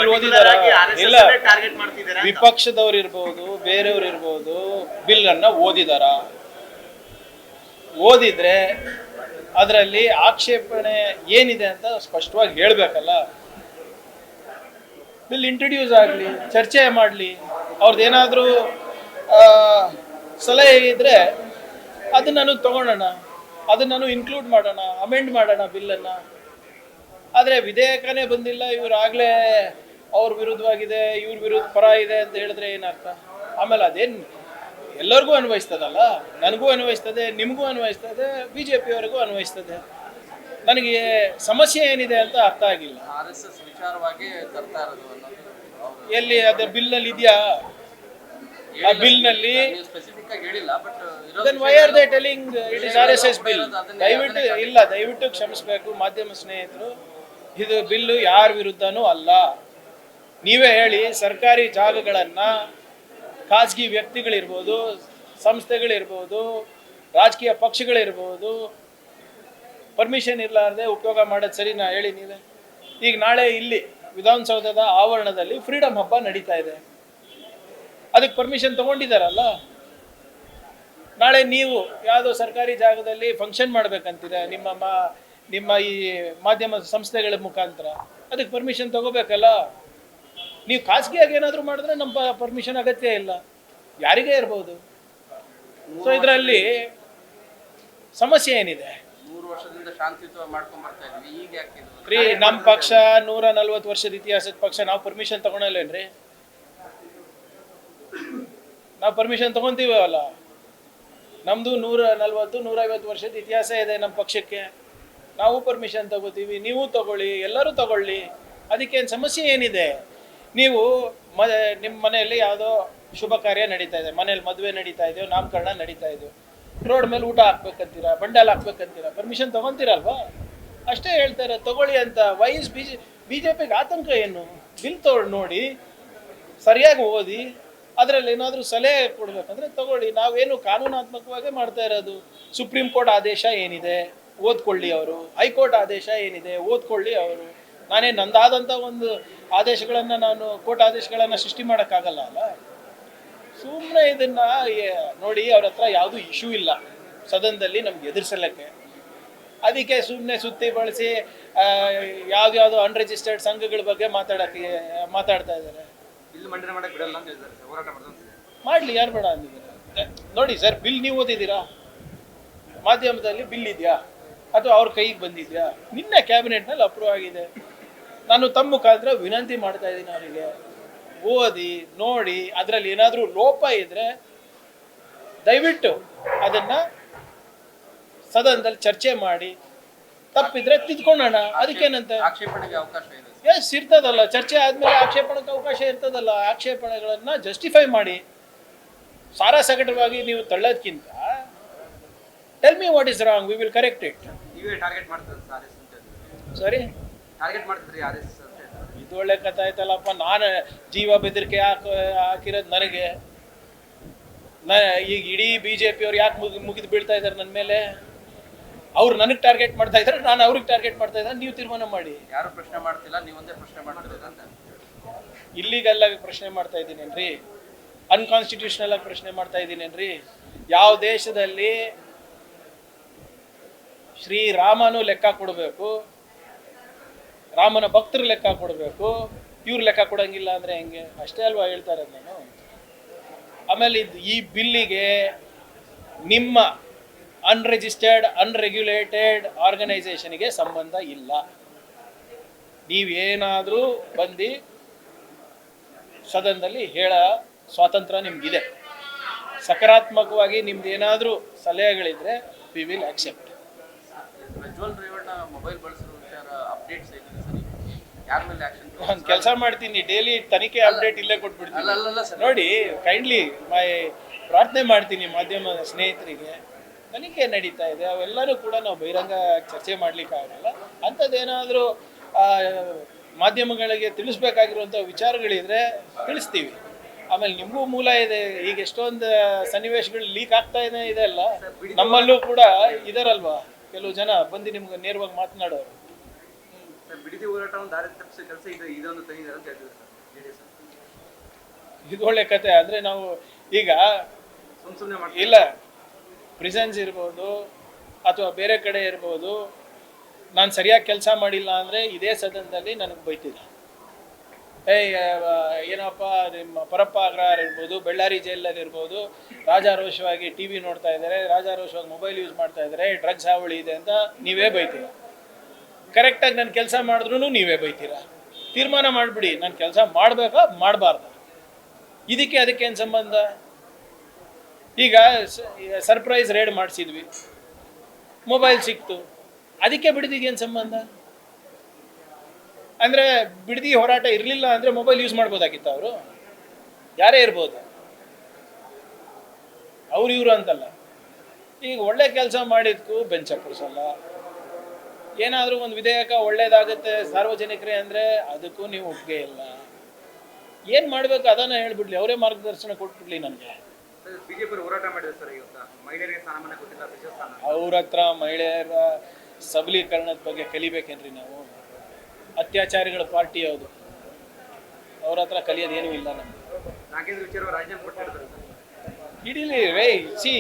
Bill ಓದಿದಾರ? ಇಲ್ಲ, ವಿಪಕ್ಷದವ್ರು ಇರ್ಬೋದು, ಬೇರೆಯವ್ರು ಇರ್ಬೋದು, ಬಿಲ್ ಅನ್ನ ಓದಿದಾರ? ಓದಿದ್ರೆ ಅದರಲ್ಲಿ ಆಕ್ಷೇಪಣೆ ಏನಿದೆ ಅಂತ ಸ್ಪಷ್ಟವಾಗಿ ಹೇಳ್ಬೇಕಲ್ಲ. ಬಿಲ್ ಇಂಟ್ರಡ್ಯೂಸ್ ಆಗಲಿ, ಚರ್ಚೆ ಮಾಡಲಿ, ಅವ್ರದ್ದೇನಾದರೂ ಸಲಹೆ ಇದ್ರೆ ಅದನ್ನು ತಗೊಳ್ಳೋಣ, ಅದನ್ನು ಇನ್ಕ್ಲೂಡ್ ಮಾಡೋಣ, ಅಮೆಂಡ್ ಮಾಡೋಣ ಬಿಲ್ಲನ್ನು. ಆದರೆ ವಿಧೇಯಕನೇ ಬಂದಿಲ್ಲ, ಇವ್ರು ಆಗಲೇ ಅವ್ರ ವಿರುದ್ಧವಾಗಿದೆ, ಇವ್ರ ವಿರುದ್ಧ ಪರ ಇದೆ ಅಂತ ಹೇಳಿದ್ರೆ ಏನರ್ಥ? ಆಮೇಲೆ ಅದೇನು ಎಲ್ಲರಿಗೂ ಅನ್ವಯಿಸ್ತದಲ್ಲ, ನನಗೂ ಅನ್ವಯಿಸ್ತದೆ, ನಿಮಗೂ ಅನ್ವಯಿಸ್ತದೆ, BJP ಅವರಿಗೂ ಅನ್ವಯಿಸ್ತದೆ. ನನಗೆ ಸಮಸ್ಯೆ ಏನಿದೆ ಅಂತ ಅರ್ಥ ಆಗಿಲ್ಲ. ಎಲ್ಲಿ ಅದು ಬಿಲ್ನಲ್ಲಿ ಇದೆಯಾ? ಆ ಬಿಲ್ನಲ್ಲಿ why are they telling it is RSS bill? ದಯವಿಟ್ಟು ಕ್ಷಮಿಸಬೇಕು ಮಾಧ್ಯಮ ಸ್ನೇಹಿತರು, ಇದು ಬಿಲ್ಲು ಯಾರ ವಿರುದ್ಧನೂ ಅಲ್ಲ. ನೀವೇ ಹೇಳಿ, ಸರ್ಕಾರಿ ಜಾಗಗಳನ್ನು ಖಾಸಗಿ ವ್ಯಕ್ತಿಗಳಿರ್ಬೋದು, ಸಂಸ್ಥೆಗಳಿರ್ಬೋದು, ರಾಜಕೀಯ ಪಕ್ಷಗಳಿರ್ಬೋದು, ಪರ್ಮಿಷನ್ ಇರಲಾರ್ದೆ ಉಪಯೋಗ ಮಾಡೋದು ಸರಿನಾ ಹೇಳಿ ನೀವೇ? ಈಗ ನಾಳೆ ಇಲ್ಲಿ ವಿಧಾನಸೌಧದ ಆವರಣದಲ್ಲಿ ಫ್ರೀಡಮ್ ಹಬ್ಬ ನಡೀತಾ ಇದೆ, ಅದಕ್ಕೆ ಪರ್ಮಿಷನ್ ತಗೊಂಡಿದ್ದಾರಲ್ಲ. ನಾಳೆ ನೀವು ಯಾವುದೋ ಸರ್ಕಾರಿ ಜಾಗದಲ್ಲಿ ಫಂಕ್ಷನ್ ಮಾಡ್ಬೇಕಂತೀರ ನಿಮ್ಮ ಈ ಮಾಧ್ಯಮ ಸಂಸ್ಥೆಗಳ ಮುಖಾಂತರ, ಅದಕ್ಕೆ ಪರ್ಮಿಷನ್ ತಗೋಬೇಕಲ್ಲ. ನೀವು ಖಾಸಗಿಯಾಗಿ ಏನಾದರೂ ಮಾಡಿದ್ರೆ ನಮ್ಮ ಪರ್ಮಿಷನ್ ಅಗತ್ಯ ಇಲ್ಲ, ಯಾರಿಗೇ ಇರ್ಬೋದು. ಸೊ ಇದರಲ್ಲಿ ಸಮಸ್ಯೆ ಏನಿದೆ? 3 ವರ್ಷದಿಂದ ಶಾಂತಿಯುತವಾಗಿ ಮಾಡ್ಕೊಂಡು ಬರ್ತಾ ಇದ್ವಿ, ಈಗ ಯಾಕೆ ರೀ? ನಮ್ಮ ಪಕ್ಷ 140 ವರ್ಷದ ಇತಿಹಾಸದ ಪಕ್ಷ, ನಾವು ಪರ್ಮಿಷನ್ ತಗೊಳಲ್ಲೇನ್ರಿ? ನಾವು ಪರ್ಮಿಷನ್ ತಗೊಂತೀವಲ್ಲ, ನಮ್ಮದು 140-150 ವರ್ಷದ ಇತಿಹಾಸ ಇದೆ ನಮ್ಮ ಪಕ್ಷಕ್ಕೆ. ನಾವು ಪರ್ಮಿಷನ್ ತಗೋತೀವಿ, ನೀವು ತಗೊಳ್ಳಿ, ಎಲ್ಲರೂ ತಗೊಳ್ಳಿ, ಅದಕ್ಕೇನು ಸಮಸ್ಯೆ ಏನಿದೆ? ನೀವು ನಿಮ್ಮ ಮನೆಯಲ್ಲಿ ಯಾವುದೋ ಶುಭ ಕಾರ್ಯ ನಡೀತಾ ಇದೆ, ಮನೇಲಿ ಮದುವೆ ನಡೀತಾ ಇದೆಯೋ, ನಾಮಕರಣ ನಡೀತಾ ಇದೆಯೋ, ರೋಡ್ ಮೇಲೆ ಊಟ ಹಾಕ್ಬೇಕಂತೀರಾ, ಬಂಡಾಲ್ ಹಾಕ್ಬೇಕಂತೀರಾ, ಪರ್ಮಿಷನ್ ತಗೊತೀರಲ್ವಾ? ಅಷ್ಟೇ ಹೇಳ್ತಾರೆ ತಗೊಳ್ಳಿ ಅಂತ. ವೈಸ್ BJPಗೆ ಆತಂಕ ಏನು? ಬಿಲ್ ನೋಡಿ, ಸರಿಯಾಗಿ ಓದಿ, ಅದರಲ್ಲಿ ಏನಾದರೂ ಸಲಹೆ ಕೊಡ್ಬೇಕಂದ್ರೆ ತಗೊಳ್ಳಿ. ನಾವೇನು ಕಾನೂನಾತ್ಮಕವಾಗಿ ಮಾಡ್ತಾ ಇರೋದು. ಸುಪ್ರೀಂ ಕೋರ್ಟ್ ಆದೇಶ ಏನಿದೆ ಓದ್ಕೊಳ್ಳಿ ಅವರು, ಹೈಕೋರ್ಟ್ ಆದೇಶ ಏನಿದೆ ಓದ್ಕೊಳ್ಳಿ ಅವರು. ನಂದಾದಂಥ ಒಂದು ಆದೇಶಗಳನ್ನು ಕೋರ್ಟ್ ಆದೇಶಗಳನ್ನು ಸೃಷ್ಟಿ ಮಾಡೋಕ್ಕಾಗಲ್ಲ ಅಲ್ಲ. ಸುಮ್ಮನೆ ಇದನ್ನು ನೋಡಿ, ಅವ್ರ ಹತ್ರ ಯಾವುದೂ ಇಶ್ಯೂ ಇಲ್ಲ ಸದನದಲ್ಲಿ ನಮ್ಗೆ ಎದುರಿಸಲಿಕ್ಕೆ. ಅದಕ್ಕೆ ಸುಮ್ಮನೆ ಸುತ್ತಿ ಬಳಸಿ ಯಾವ್ದು ಅನ್ರಿಜಿಸ್ಟರ್ಡ್ ಸಂಘಗಳ ಬಗ್ಗೆ ಮಾತಾಡ್ತಾ ಇದ್ದಾರೆ. ಮಾಡಲಿ, ಯಾರು ಬೇಡ ಅಂದಿದ್ದಾರೆ? ನೋಡಿ ಸರ್, ಬಿಲ್ ನೀವು ಓದಿದ್ದೀರಾ? ಮಾಧ್ಯಮದಲ್ಲಿ ಬಿಲ್ ಇದೆಯಾ ಅಥವಾ ಅವ್ರ ಕೈಗೆ ಬಂದಿದ್ಯಾ? ನಿನ್ನೆ ಕ್ಯಾಬಿನೆಟ್ನಲ್ಲಿ ಅಪ್ರೂವ್ ಆಗಿದೆ. ನಾನು ತಮ್ಮ ಮುಖಾಂತರ ವಿನಂತಿ ಮಾಡ್ತಾ ಇದ್ದೀನಿ ಅವರಿಗೆ, ಓದಿ ನೋಡಿ, ಅದರಲ್ಲಿ ಏನಾದರೂ ಲೋಪ ಇದ್ರೆ ದಯವಿಟ್ಟು ಅದನ್ನು ಸದನದಲ್ಲಿ ಚರ್ಚೆ ಮಾಡಿ, ತಪ್ಪಿದ್ರೆ ತಿದ್ಕೊಳ್ಳೋಣ. ಅದಕ್ಕೇನಂತೆ ಆಕ್ಷೇಪಣೆಗೆ ಅವಕಾಶ ಇದೆ. ಎಸ್ ಇರ್ತದಲ್ಲ, ಚರ್ಚೆ ಆದಮೇಲೆ ಆಕ್ಷೇಪಣೆಗೆ ಅವಕಾಶ ಇರ್ತದಲ್ಲ. ಆಕ್ಷೇಪಣೆಗಳನ್ನು ಜಸ್ಟಿಫೈ ಮಾಡಿ. ಸಾರಾಸಗಟವಾಗಿ ನೀವು ತಳ್ಳೋದಕ್ಕಿಂತ tell me what is wrong, we will correct it. ನೀವೇ ಟಾರ್ಗೆಟ್ ಮಾಡ್ತೀರಾ? ಸಾರಿ, ಟಾರ್ಗೆಟ್ ಮಾಡ್ತಿದ್ರಿ RSS ಅಂತ. ಇದು ಒಳ್ಳೆ ಕಥೆ ಆಯ್ತಲ್ಲಪ್ಪ. ನಾನು ಜೀವ ಬೆದರಿಕೆ ಹಾಕಿರೋದು ನನಗೆ. ಈಗ ಇಡೀ BJP ಅವ್ರು ಯಾಕೆ ಮುಗಿದು ಬೀಳ್ತಾ ಇದ್ದಾರೆ ನನ್ನ ಮೇಲೆ? ಅವ್ರು ನನಗೆ ಟಾರ್ಗೆಟ್ ಮಾಡ್ತಾ ಇದ್ದಾರೆ, ನಾನು ಅವ್ರಿಗೆ ಟಾರ್ಗೆಟ್ ಮಾಡ್ತಾ ಇದ್ದಾರೆ. ನೀವು ತೀರ್ಮಾನ ಮಾಡಿ. ಯಾರು ಪ್ರಶ್ನೆ ಮಾಡ್ತಿಲ್ಲ, ನೀವೊಂದೇ ಪ್ರಶ್ನೆ ಮಾಡ್ತಿರೋದು ಅಂತ. ಇಲ್ಲಿಗೆಲ್ಲ ಪ್ರಶ್ನೆ ಮಾಡ್ತಾ ಇದ್ದೀನೇನ್ರಿ? ಅನ್ಕಾನ್ಸ್ಟಿಟ್ಯೂಷನಲ್ ಆಗಿ ಪ್ರಶ್ನೆ ಮಾಡ್ತಾ ಇದ್ದೀನೇನ್ರಿ? ಯಾವ ದೇಶದಲ್ಲಿ ಶ್ರೀರಾಮನು ಲೆಕ್ಕ ಕೊಡಬೇಕು, ರಾಮನ ಭಕ್ತರು ಲೆಕ್ಕ ಕೊಡಬೇಕು, ಇವ್ರು ಲೆಕ್ಕ ಕೊಡಂಗಿಲ್ಲ ಅಂದರೆ ಹೆಂಗೆ? ಅಷ್ಟೇ ಅಲ್ವಾ ಹೇಳ್ತಾ ಇರೋದು ನಾನು. ಆಮೇಲೆ ಈ ಬಿಲ್ಲಿಗೆ ನಿಮ್ಮ ಅನ್ರಿಜಿಸ್ಟರ್ಡ್ ಅನ್ರೆಗ್ಯುಲೇಟೆಡ್ ಆರ್ಗನೈಸೇಷನ್ಗೆ ಸಂಬಂಧ ಇಲ್ಲ. ನೀವೇನಾದರೂ ಬಂದು ಸದನದಲ್ಲಿ ಹೇಳ ಸ್ವಾತಂತ್ರ್ಯ ನಿಮಗಿದೆ. ಸಕಾರಾತ್ಮಕವಾಗಿ ನಿಮ್ದು ಏನಾದರೂ ಸಲಹೆಗಳಿದ್ರೆ we will accept. Prajwal Revanna mobile ಬಳಸಿರೋ ವಿಚಾರ ಅಪ್ಡೇಟ್ಸ್ ಏನಿದೆ ಸರ್? ಯಾರ ಮೇಲೆ ಆಕ್ಷನ್? ಒಂದು ಕೆಲಸ ಮಾಡ್ತೀನಿ, ಡೈಲಿ ತನಿಖೆ ಅಪ್ಡೇಟ್ ಇಲ್ಲೇ ಕೊಟ್ಬಿಡ್ತೀನಿ. ನೋಡಿ, ಕೈಂಡ್ಲಿ ಪ್ರಾರ್ಥನೆ ಮಾಡ್ತೀನಿ ಮಾಧ್ಯಮ ಸ್ನೇಹಿತರಿಗೆ, ತನಿಖೆ ನಡೀತಾ ಇದೆ, ಅವೆಲ್ಲರೂ ಕೂಡ ನಾವು ಬಹಿರಂಗ ಚರ್ಚೆ ಮಾಡಲಿಕ್ಕಾಗಲ್ಲ. ಅಂಥದ್ದೇನಾದರೂ ಮಾಧ್ಯಮಗಳಿಗೆ ತಿಳಿಸ್ಬೇಕಾಗಿರುವಂಥ ವಿಚಾರಗಳಿದ್ರೆ ತಿಳಿಸ್ತೀವಿ. ಆಮೇಲೆ ನಿಮಗೂ ಮೂಲ ಇದೆ. ಈಗ ಎಷ್ಟೊಂದು ಸನ್ನಿವೇಶಗಳು ಲೀಕ್ ಆಗ್ತಾ ಇದೆ ಅಲ್ಲ, ನಮ್ಮಲ್ಲೂ ಕೂಡ ಇದಾರಲ್ವಾ ಕೆಲವು ಜನ ಬಂದು ನಿಮ್ಗೆ ನೇರವಾಗಿ ಮಾತನಾಡೋರು. ಸರ್ ಬಿಡದಿ ಹೋರಾಟವನ್ನು ದಾರಿ ತಪ್ಪಿಸೋ ಕೆಲಸ ಇದೊಂದು ತಂದಿದ್ದಾರೆ ಅಂತ ಹೇಳ್ತಿದ್ದಾರೆ ಸರ್ ಜೆ ಡಿ ಎಸ್. ಇದು ಒಳ್ಳೆ ಕತೆ. ಆದರೆ ನಾವು ಈಗ ಸುಮ್ಮನೆ ಮಾಡಿ ಇಲ್ಲ, ಪ್ರಿಸನ್ಸ್ ಇರ್ಬೋದು ಅಥವಾ ಬೇರೆ ಕಡೆ ಇರ್ಬೋದು, ನಾನು ಸರಿಯಾಗಿ ಕೆಲಸ ಮಾಡಿಲ್ಲ ಅಂದರೆ ಇದೇ ಸದನದಲ್ಲಿ ನನಗೆ ಬೈತಿದ್ದ. ಏನಪ್ಪ ನಿಮ್ಮ ಪರಪ್ಪ ಅಗ್ರಹಾರ ಇರ್ಬೋದು, ಬೆಳ್ಳಾರಿ ಜೈಲಲ್ಲಿ ಇರ್ಬೋದು, ರಾಜಾರೋಷವಾಗಿ ಟಿ ವಿ ನೋಡ್ತಾ ಇದ್ದಾರೆ, ರಾಜಾರೋಷವಾಗಿ ಮೊಬೈಲ್ ಯೂಸ್ ಮಾಡ್ತಾ ಇದ್ದಾರೆ, ಡ್ರಗ್ಸ್ ಹಾವಳಿ ಇದೆ ಅಂತ ನೀವೇ ಬೈತೀರ. ಕರೆಕ್ಟಾಗಿ ನಾನು ಕೆಲಸ ಮಾಡಿದ್ರೂ ನೀವೇ ಬೈತೀರ. ತೀರ್ಮಾನ ಮಾಡಿಬಿಡಿ, ನಾನು ಕೆಲಸ ಮಾಡಬೇಕಾ ಮಾಡಬಾರ್ದ. ಇದಕ್ಕೆ ಅದಕ್ಕೆ ಏನು ಸಂಬಂಧ? ಈಗ ಸರ್ಪ್ರೈಸ್ ರೇಡ್ ಮಾಡಿಸಿದ್ವಿ, ಮೊಬೈಲ್ ಸಿಕ್ತು, ಅದಕ್ಕೆ ಬಿಡದಿಗೆ ಏನು ಸಂಬಂಧ? ಅಂದರೆ ಬಿಡದಿ ಹೋರಾಟ ಇರಲಿಲ್ಲ ಅಂದರೆ ಮೊಬೈಲ್ ಯೂಸ್ ಮಾಡ್ಬೋದಾಗಿತ್ತು. ಅವರು ಯಾರೇ ಇರ್ಬೋದು, ಅವ್ರು ಇವರು ಅಂತಲ್ಲ. ಈಗ ಒಳ್ಳೆ ಕೆಲಸ ಮಾಡಿದ್ಕು ಬೆಂಚ್ ಹಾಕಿಸಲ್ಲ. ಏನಾದರೂ ಒಂದು ವಿಧೇಯಕ ಒಳ್ಳೇದಾಗುತ್ತೆ ಸಾರ್ವಜನಿಕರೇ ಅಂದರೆ ಅದಕ್ಕೂ ನೀವು ಒಪ್ಪಿಗೆ ಇಲ್ಲ. ಏನು ಮಾಡಬೇಕು ಅದನ್ನು ಹೇಳ್ಬಿಡ್ಲಿ, ಅವರೇ ಮಾರ್ಗದರ್ಶನ ಕೊಟ್ಬಿಡ್ಲಿ ನನಗೆ. ಬಿಜೆಪಿ ಹೋರಾಟ ಮಾಡಿದೆ ಸರ್ ಇವತ್ತು ಮಹಿಳೆಯರಿಗೆ ಸ್ಥಾನಮಾನ ಕೊಟ್ಟಿಲ್ಲ, ವಿಶೇಷ ಸ್ಥಾನ. ಅವ್ರ ಹತ್ರ ಮಹಿಳೆಯರ ಸಬಲೀಕರಣದ ಬಗ್ಗೆ ಕಲಿಬೇಕೇನ್ರಿ ನಾವು? ಅತ್ಯಾಚಾರಿಗಳ ಪಾರ್ಟಿ ಯಾವುದು? ಅವ್ರ ಹತ್ರ ಕಲಿಯೋದೇನೂ ಇಲ್ಲ ನಮ್ಗೆ. ನಾಗೇಂದ್ರ ವಿಚಾರ ರಾಜೀನಾಮೆ ಕೊಟ್ಟಿರ್ತಾರೆ ಸರ್. ಇಡೀಲಿ ರೇ ಸಿ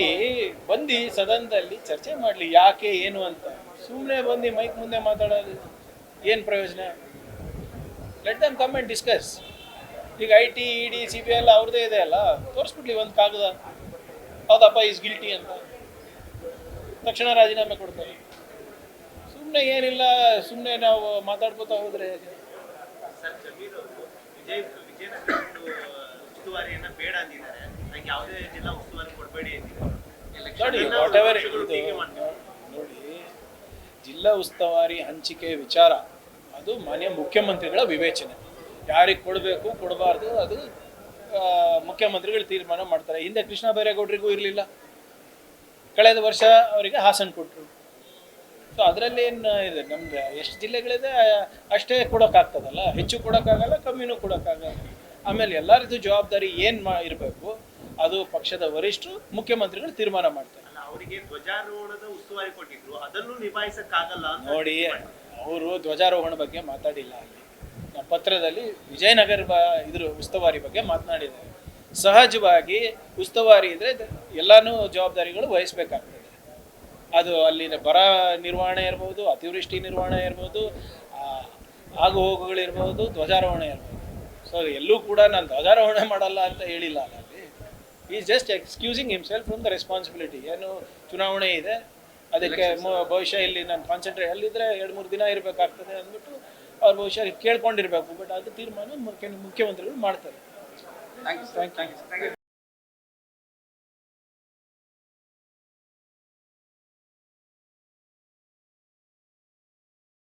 ಬಂದು ಸದನದಲ್ಲಿ ಚರ್ಚೆ ಮಾಡಲಿ ಯಾಕೆ ಏನು ಅಂತ. ಸುಮ್ಮನೆ ಬಂದು ಮೈಕ್ ಮುಂದೆ ಮಾತಾಡೋದು ಏನು ಪ್ರಯೋಜನ? Let them come and discuss. ಈಗ I T E D C B ಎಲ್ಲ ಅವ್ರದ್ದೇ ಇದೆ ಅಲ್ಲ, ತೋರಿಸ್ಬಿಡ್ಲಿ ಒಂದು ಕಾಗದ, ಹೌದಪ್ಪ ಈಸ್ ಗಿಲ್ಟಿ ಅಂತ, ತಕ್ಷಣ ರಾಜೀನಾಮೆ ಕೊಡ್ತಾರೆ. ಸುಮ್ಮನೆ ಏನಿಲ್ಲ, ಸುಮ್ಮನೆ ನಾವು ಮಾತಾಡ್ಕೋತಾ ಹೋದ್ರೆ ಹೇಗೆ? ಸರ್ ಜಮೀರ್ ಅವರು ವಿಜಯನಗರ ಉಸ್ತುವಾರಿಯನ್ನ ಬೇಡ ಅಂದಿದ್ದಾರೆ, ನಂಗೆ ಯಾವುದೇ ಜಿಲ್ಲಾ ಉಸ್ತುವಾರಿ ಕೊಡಬೇಡಿ ನೋಡಿ, ವಾಟ್ ಎವರ್ ನೋಡಿ, ಜಿಲ್ಲಾ ಉಸ್ತುವಾರಿ ಹಂಚಿಕೆ ವಿಚಾರ ಅದು ಮಾನ್ಯ ಮುಖ್ಯಮಂತ್ರಿಗಳ ವಿವೇಚನೆ. ಯಾರಿಗೆ ಕೊಡಬೇಕು ಕೊಡಬಾರ್ದು ಅದು ಮುಖ್ಯಮಂತ್ರಿಗಳು ತೀರ್ಮಾನ ಮಾಡ್ತಾರೆ. ಹಿಂದೆ ಕೃಷ್ಣ ಬೈರೇಗೌಡರಿಗೂ ಇರಲಿಲ್ಲ, ಕಳೆದ ವರ್ಷ ಅವರಿಗೆ ಹಾಸನ ಕೊಟ್ಟರು. ಸೊ ಅದರಲ್ಲಿ ಏನು ಇದೆ, ನಮ್ಗೆ ಎಷ್ಟು ಜಿಲ್ಲೆಗಳಿದೆ ಅಷ್ಟೇ ಕೊಡೋಕ್ಕಾಗ್ತದಲ್ಲ, ಹೆಚ್ಚು ಕೊಡೋಕ್ಕಾಗಲ್ಲ, ಕಮ್ಮಿನೂ ಕೊಡೋಕ್ಕಾಗಲ್ಲ. ಆಮೇಲೆ ಎಲ್ಲರದ್ದು ಜವಾಬ್ದಾರಿ ಏನು ಇರಬೇಕು ಅದು ಪಕ್ಷದ ವರಿಷ್ಠರು ಮುಖ್ಯಮಂತ್ರಿಗಳು ತೀರ್ಮಾನ ಮಾಡ್ತಾರೆ. ಅವರಿಗೆ ಧ್ವಜಾರೋಹಣದ ಉಸ್ತುವಾರಿ ಕೊಟ್ಟಿದ್ರು, ಅದನ್ನು ನಿಭಾಯಿಸಕ್ಕಾಗಲ್ಲ ನೋಡಿ, ಅವರು ಧ್ವಜಾರೋಹಣ ಬಗ್ಗೆ ಮಾತಾಡಿಲ್ಲ. ಅಲ್ಲಿ ನಮ್ಮ ಪತ್ರದಲ್ಲಿ ವಿಜಯನಗರ ಇದ್ರ ಉಸ್ತುವಾರಿ ಬಗ್ಗೆ ಮಾತನಾಡಿದ್ದಾರೆ. ಸಹಜವಾಗಿ ಉಸ್ತುವಾರಿ ಇದ್ರೆ ಎಲ್ಲಾನು ಜವಾಬ್ದಾರಿಗಳು ವಹಿಸ್ಬೇಕಾಗ್ತದೆ. ಅದು ಅಲ್ಲಿನ ಬರ ನಿರ್ವಹಣೆ ಇರ್ಬೋದು, ಅತಿವೃಷ್ಟಿ ನಿರ್ವಹಣೆ ಇರ್ಬೋದು, ಆಗು ಹೋಗುಗಳಿರ್ಬೋದು, ಧ್ವಜಾರೋಹಣ ಇರ್ಬೋದು. ಸೊ ಎಲ್ಲೂ ಕೂಡ ನಾನು ಧ್ವಜಾರೋಹಣ ಮಾಡಲ್ಲ ಅಂತ ಹೇಳಿಲ್ಲ ಅಲ್ಲಿ. Is just excusing himself from the responsibility. ಏನು ಚುನಾವಣೆ ಇದೆ, ಅದಕ್ಕೆ ಬಹುಶಃ ಇಲ್ಲಿ ನಾನು ಕಾನ್ಸಂಟ್ರೇಟ್ ಅಲ್ಲಿದ್ದರೆ 2-3 ದಿನ ಇರಬೇಕಾಗ್ತದೆ ಅಂದ್ಬಿಟ್ಟು ಅವ್ರು ಬಹುಶಃ ಕೇಳ್ಕೊಂಡಿರ್ಬೇಕು. ಬಟ್ ಅದು ತೀರ್ಮಾನ ಮುಖ್ಯಮಂತ್ರಿಗಳು ಮಾಡ್ತಾರೆ. Thank you.